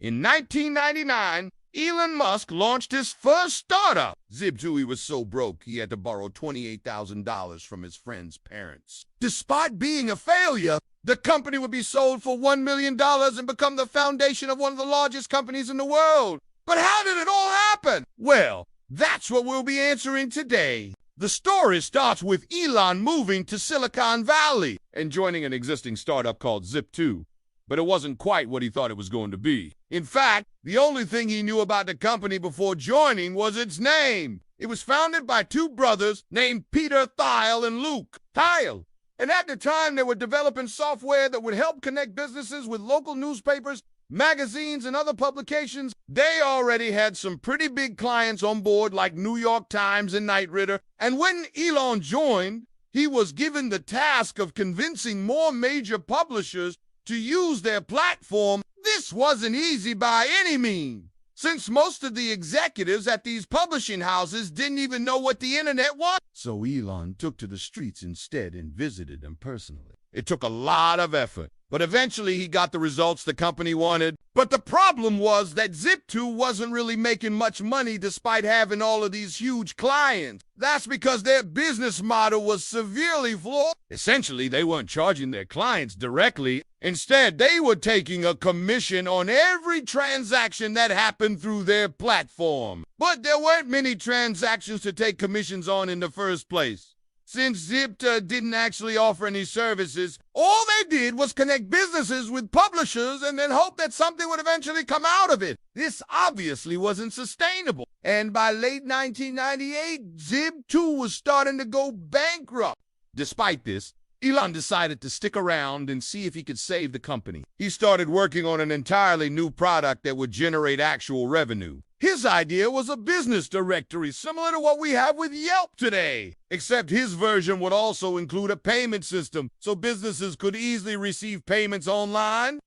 In 1999, Elon Musk launched his first startup. Zip2, he was so broke he had to borrow $28,000 from his friend's parents. Despite being a failure, the company would be sold for $1 million and become the foundation of one of the largest companies in the world. But how did it all happen? Well, that's what we'll be answering today. The story starts with Elon moving to Silicon Valley and joining an existing startup called Zip2. But it wasn't quite what he thought it was going to be. In fact, the only thing he knew about the company before joining was its name. It was founded by two brothers named Peter Thiel and Luke Thiel. And at the time, they were developing software that would help connect businesses with local newspapers, magazines, and other publications. They already had some pretty big clients on board like New York Times and Knight Ridder. And when Elon joined, he was given the task of convincing more major publishers to use their platform. This wasn't easy by any means, since most of the executives at these publishing houses didn't even know what the internet was. So Elon took to the streets instead and visited them personally. It took a lot of effort, but eventually he got the results the company wanted. But the problem was that Zip2 wasn't really making much money despite having all of these huge clients. That's because their business model was severely flawed. Essentially, they weren't charging their clients directly. Instead, they were taking a commission on every transaction that happened through their platform. But there weren't many transactions to take commissions on in the first place. Since Zip2 didn't actually offer any services, all they did was connect businesses with publishers and then hope that something would eventually come out of it. This obviously wasn't sustainable. And by late 1998, Zip2 was starting to go bankrupt. Despite this, Elon decided to stick around and see if he could save the company. He started working on an entirely new product that would generate actual revenue. His idea was a business directory similar to what we have with Yelp today, except his version would also include a payment system so businesses could easily receive payments online.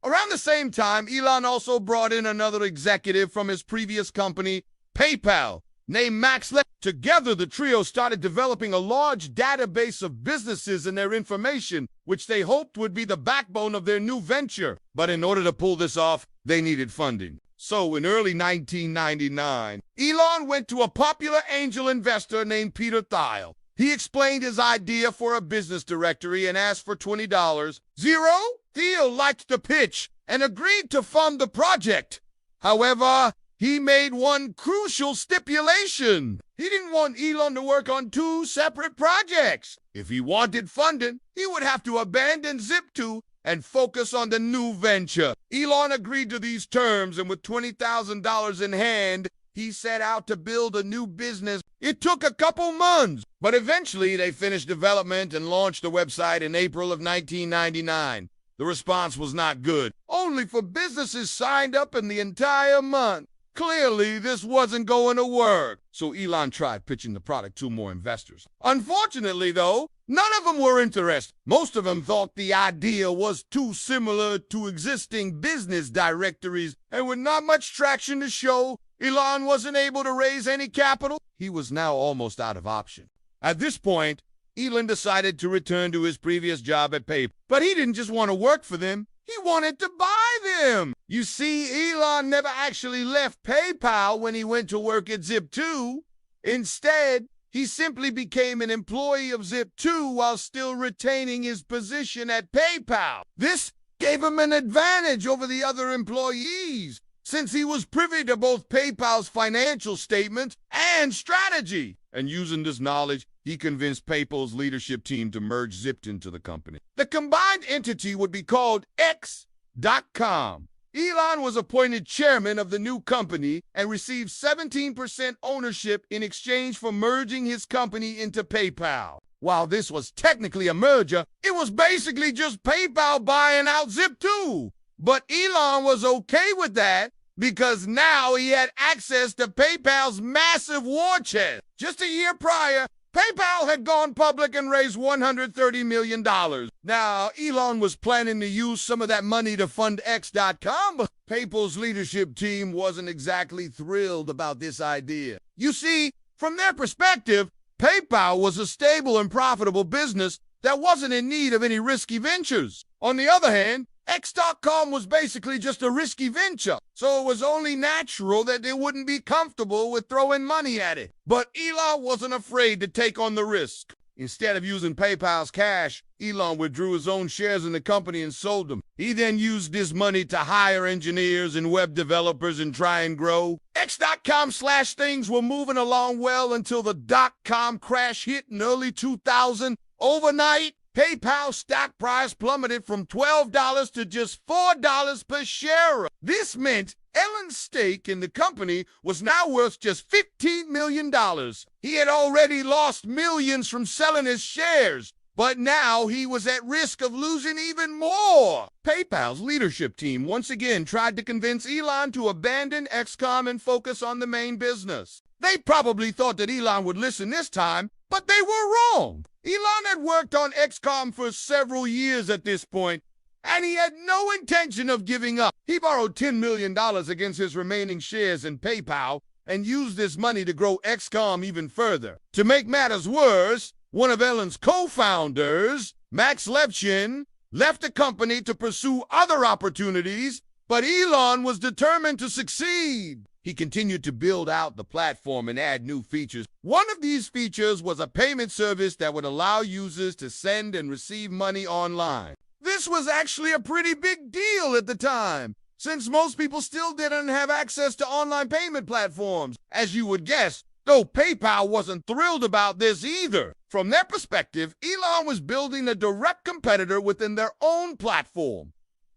Around the same time, Elon also brought in another executive from his previous company, PayPal, named Max Le. Together, the trio started developing a large database of businesses and their information, which they hoped would be the backbone of their new venture. But in order to pull this off, they needed funding. So in early 1999, Elon went to a popular angel investor named Peter Thiel. He explained his idea for a business directory and asked for $20. Thiel liked the pitch and agreed to fund the project. However, he made one crucial stipulation. He didn't want Elon to work on two separate projects. If he wanted funding, he would have to abandon Zip2 and focus on the new venture. Elon agreed to these terms, and with $20,000 in hand, he set out to build a new business. It took a couple months, but eventually they finished development and launched the website in April of 1999. The response was not good. Only 4 businesses signed up in the entire month. Clearly, this wasn't going to work, so Elon tried pitching the product to more investors. Unfortunately, though, none of them were interested. Most of them thought the idea was too similar to existing business directories, and with not much traction to show, Elon wasn't able to raise any capital. He was now almost out of options. At this point, Elon decided to return to his previous job at PayPal. But he didn't just want to work for them. He wanted to buy them. You see, Elon never actually left PayPal when he went to work at Zip2. Instead, he simply became an employee of Zip2 while still retaining his position at PayPal. This gave him an advantage over the other employees, since he was privy to both PayPal's financial statements and strategy. And using this knowledge, he convinced PayPal's leadership team to merge Zip2 into the company. The combined entity would be called Xcom. Elon was appointed chairman of the new company and received 17% ownership in exchange for merging his company into PayPal. While this was technically a merger, it was basically just PayPal buying out Zip2. But Elon was okay with that because now he had access to PayPal's massive war chest. Just a year prior, PayPal had gone public and raised $130 million. Now, Elon was planning to use some of that money to fund Xcom, but PayPal's leadership team wasn't exactly thrilled about this idea. You see, from their perspective, PayPal was a stable and profitable business that wasn't in need of any risky ventures. On the other hand, X.com was basically just a risky venture, so it was only natural that they wouldn't be comfortable with throwing money at it. But Elon wasn't afraid to take on the risk. Instead of using PayPal's cash, Elon withdrew his own shares in the company and sold them. He then used this money to hire engineers and web developers and try and grow. X.com/things were moving along well until the dot-com crash hit in early 2000. Overnight, PayPal's stock price plummeted from $12 to just $4 per share. This meant Elon's stake in the company was now worth just $15 million. He had already lost millions from selling his shares, but now he was at risk of losing even more. PayPal's leadership team once again tried to convince Elon to abandon Xcom and focus on the main business. They probably thought that Elon would listen this time, but they were wrong. Elon had worked on Xcom for several years at this point, and he had no intention of giving up. He borrowed $10 million against his remaining shares in PayPal and used this money to grow Xcom even further. To make matters worse, one of Elon's co-founders, Max Levchin, left the company to pursue other opportunities, but Elon was determined to succeed. He continued to build out the platform and add new features. One of these features was a payment service that would allow users to send and receive money online. This was actually a pretty big deal at the time, since most people still didn't have access to online payment platforms. As you would guess, though PayPal wasn't thrilled about this either. From their perspective, Elon was building a direct competitor within their own platform.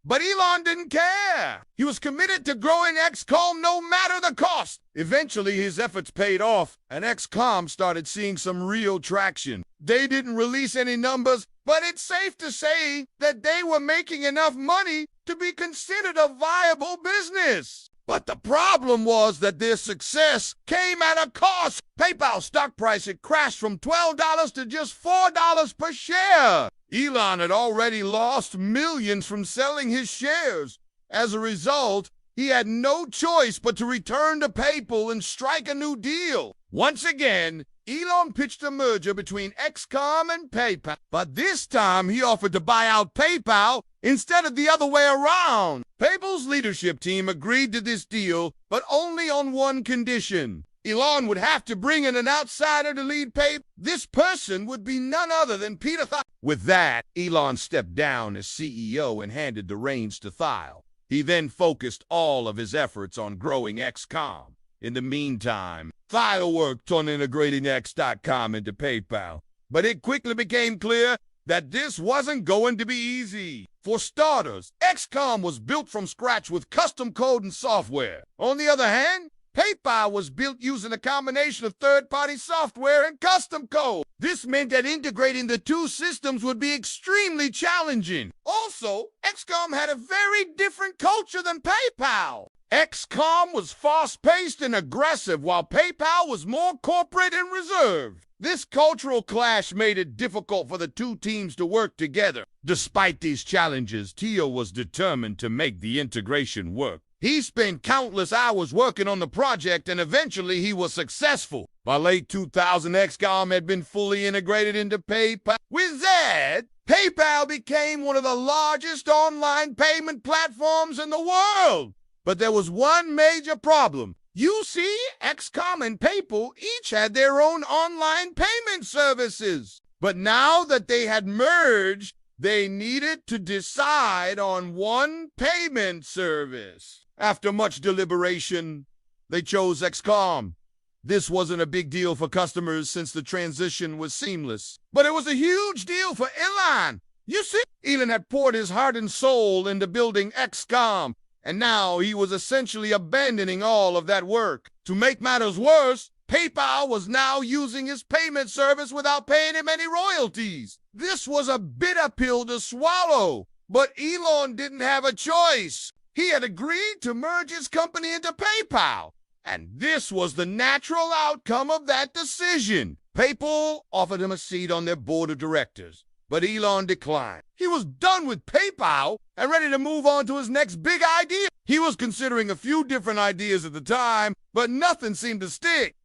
But Elon didn't care. He was committed to growing Xcom no matter the cost. Eventually, his efforts paid off, and Xcom started seeing some real traction. They didn't release any numbers, but it's safe to say that they were making enough money to be considered a viable business. But the problem was that their success came at a cost. PayPal's stock price had crashed from $12 to just $4 per share. Elon had already lost millions from selling his shares. As a result, he had no choice but to return to PayPal and strike a new deal. Once again, Elon pitched a merger between Xcom and PayPal, but this time he offered to buy out PayPal instead of the other way around. PayPal's leadership team agreed to this deal, but only on one condition. Elon would have to bring in an outsider to lead PayPal. This person would be none other than Peter Thiel. With that, Elon stepped down as CEO and handed the reins to Thiel. He then focused all of his efforts on growing Xcom. In the meantime, Thiel worked on integrating X.com into PayPal, but it quickly became clear that this wasn't going to be easy. For starters, Xcom was built from scratch with custom code and software. On the other hand, PayPal was built using a combination of third-party software and custom code. This meant that integrating the two systems would be extremely challenging. Also, Xcom had a very different culture than PayPal. Xcom was fast-paced and aggressive, while PayPal was more corporate and reserved. This cultural clash made it difficult for the two teams to work together. Despite these challenges, Thiel was determined to make the integration work. He spent countless hours working on the project, and eventually he was successful. By late 2000, Xcom had been fully integrated into PayPal. With that, PayPal became one of the largest online payment platforms in the world. But there was one major problem. You see, Xcom and PayPal each had their own online payment services. But now that they had merged, they needed to decide on one payment service. After much deliberation, they chose Xcom. This wasn't a big deal for customers since the transition was seamless. But it was a huge deal for Elon. You see, Elon had poured his heart and soul into building Xcom, and now he was essentially abandoning all of that work. To make matters worse, PayPal was now using his payment service without paying him any royalties. This was a bitter pill to swallow, but Elon didn't have a choice. He had agreed to merge his company into PayPal, and this was the natural outcome of that decision. PayPal offered him a seat on their board of directors, but Elon declined. He was done with PayPal and ready to move on to his next big idea. He was considering a few different ideas at the time, but nothing seemed to stick.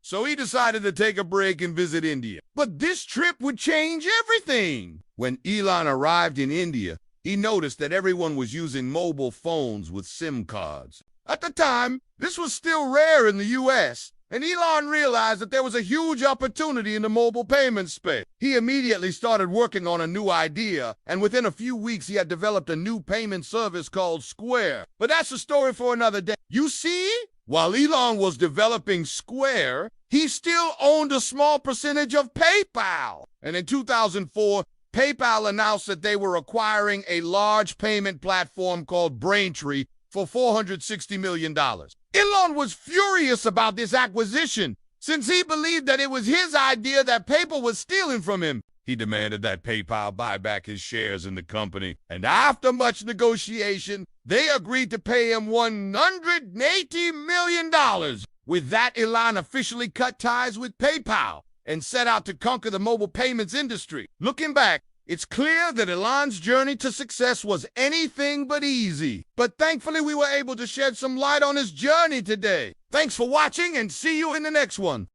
So he decided to take a break and visit India. But this trip would change everything. When Elon arrived in India, he noticed that everyone was using mobile phones with SIM cards. At the time, this was still rare in the US, and Elon realized that there was a huge opportunity in the mobile payment space. He immediately started working on a new idea, and within a few weeks he had developed a new payment service called Square. But that's a story for another day. You see, while Elon was developing Square, he still owned a small percentage of PayPal. And in 2004, PayPal announced that they were acquiring a large payment platform called Braintree for $460 million. Elon was furious about this acquisition, since he believed that it was his idea that PayPal was stealing from him. He demanded that PayPal buy back his shares in the company, and after much negotiation, they agreed to pay him $180 million. With that, Elon officially cut ties with PayPal and set out to conquer the mobile payments industry. Looking back, it's clear that Elon's journey to success was anything but easy. But thankfully, we were able to shed some light on his journey today. Thanks for watching, and see you in the next one.